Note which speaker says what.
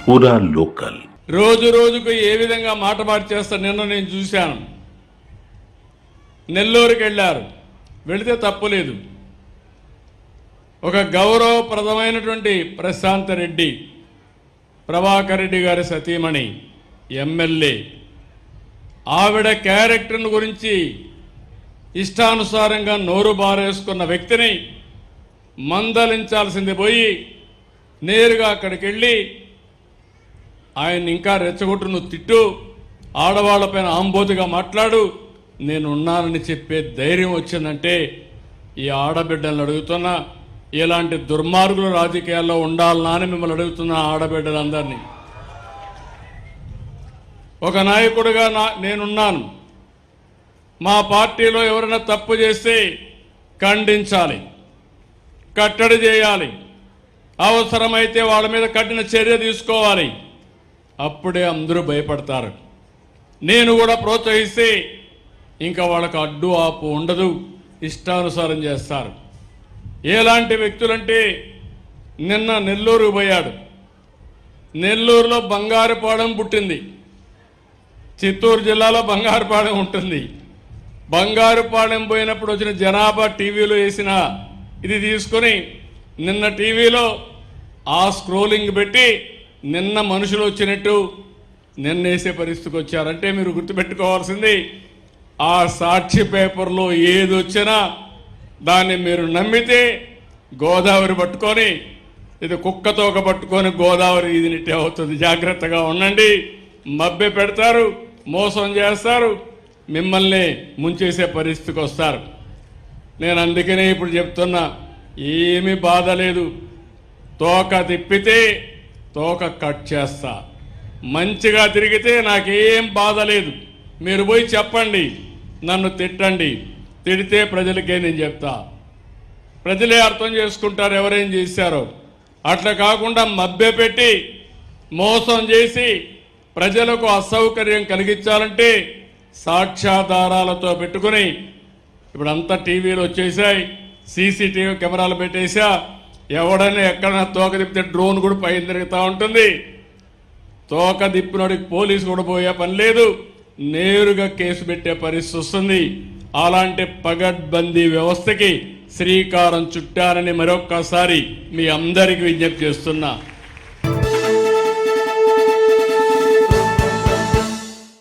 Speaker 1: పూరా లోకల్.
Speaker 2: రోజు రోజుకు ఏ విధంగా మాట మార్చేస్తా నిన్న నేను చూశాను. నెల్లూరుకి వెళ్ళారు, వెళితే తప్పులేదు. ఒక గౌరవప్రదమైనటువంటి ప్రశాంత్ రెడ్డి, ప్రభాకర్ రెడ్డి గారి సతీమణి, ఎమ్మెల్యే, ఆవిడ క్యారెక్టర్ను గురించి ఇష్టానుసారంగా నోరు బారేసుకున్న వ్యక్తిని మందలించాల్సింది పోయి నేరుగా అక్కడికి వెళ్ళి ఆయన ఇంకా రెచ్చగొట్టు, నువ్వు తిట్టు, ఆడవాళ్లపైన ఆంబోతుగా మాట్లాడు, నేనున్నానని చెప్పే ధైర్యం వచ్చిందంటే ఈ ఆడబిడ్డలను అడుగుతున్నా, ఇలాంటి దుర్మార్గులు రాజకీయాల్లో ఉండాలనా అని మిమ్మల్ని అడుగుతున్నా. ఆడబిడ్డలందరినీ ఒక నాయకుడిగా నేనున్నాను. మా పార్టీలో ఎవరైనా తప్పు చేస్తే ఖండించాలి, కట్టడి చేయాలి, అవసరమైతే వాళ్ళ మీద కఠిన చర్య తీసుకోవాలి. అప్పుడే అందరూ భయపడతారు. నేను కూడా ప్రోత్సహిస్తే ఇంకా వాళ్ళకు అడ్డు ఆపు ఉండదు, ఇష్టానుసారం చేస్తారు. ఎలాంటి వ్యక్తులంటే నిన్న నెల్లూరు పోయాడు. నెల్లూరులో బంగారుపాలెం పుట్టింది, చిత్తూరు జిల్లాలో బంగారుపాలెం ఉంటుంది. బంగారుపాలెం పోయినప్పుడు వచ్చిన జనాభా టీవీలో వేసిన ఇది తీసుకొని నిన్న టీవీలో ఆ స్క్రోలింగ్ పెట్టి నిన్న మనుషులు వచ్చినట్టు నిన్న వేసే పరిస్థితికి వచ్చారంటే మీరు గుర్తుపెట్టుకోవాల్సింది, ఆ సాక్షి పేపర్లో ఏది వచ్చినా దాన్ని మీరు నమ్మితే గోదావరి పట్టుకొని ఇది కుక్కతోక పట్టుకొని గోదావరి ఇదినిట్టే అవుతుంది. జాగ్రత్తగా ఉండండి. మభ్య పెడతారు, మోసం చేస్తారు, మిమ్మల్ని ముంచేసే పరిస్థితికి వస్తారు. నేను అందుకనే ఇప్పుడు చెప్తున్నా, ఏమీ బాధ లేదు. తోక తిప్పితే తోక కట్ చేస్తా, మంచిగా తిరిగితే నాకేం బాధ లేదు. మీరు పోయి చెప్పండి, నన్ను తిట్టండి, తిడితే ప్రజలకే నేను చెప్తా, ప్రజలే అర్థం చేసుకుంటారు ఎవరేం చేశారో. అట్లా కాకుండా మభ్యపెట్టి మోసం చేసి ప్రజలకు అసౌకర్యం కలిగించాలంటే సాక్ష్యాధారాలతో పెట్టుకుని, ఇప్పుడు అంతా టీవీలు వచ్చేసాయి, సీసీటీవీ కెమెరాలు పెట్టేసా, ఎవడైనా ఎక్కడైనా తోక తిప్పితే డ్రోన్ కూడా పైన తిరుగుతూ ఉంటుంది. తోక తిప్పినోడికి పోలీసు కూడా పోయే పని లేదు, నేరుగా కేసు పెట్టే పరిస్థితి వస్తుంది. అలాంటి పగడ్బందీ వ్యవస్థకి శ్రీకారం చుట్టారని మరొక్కసారి మీ అందరికీ విజ్ఞప్తి చేస్తున్నా.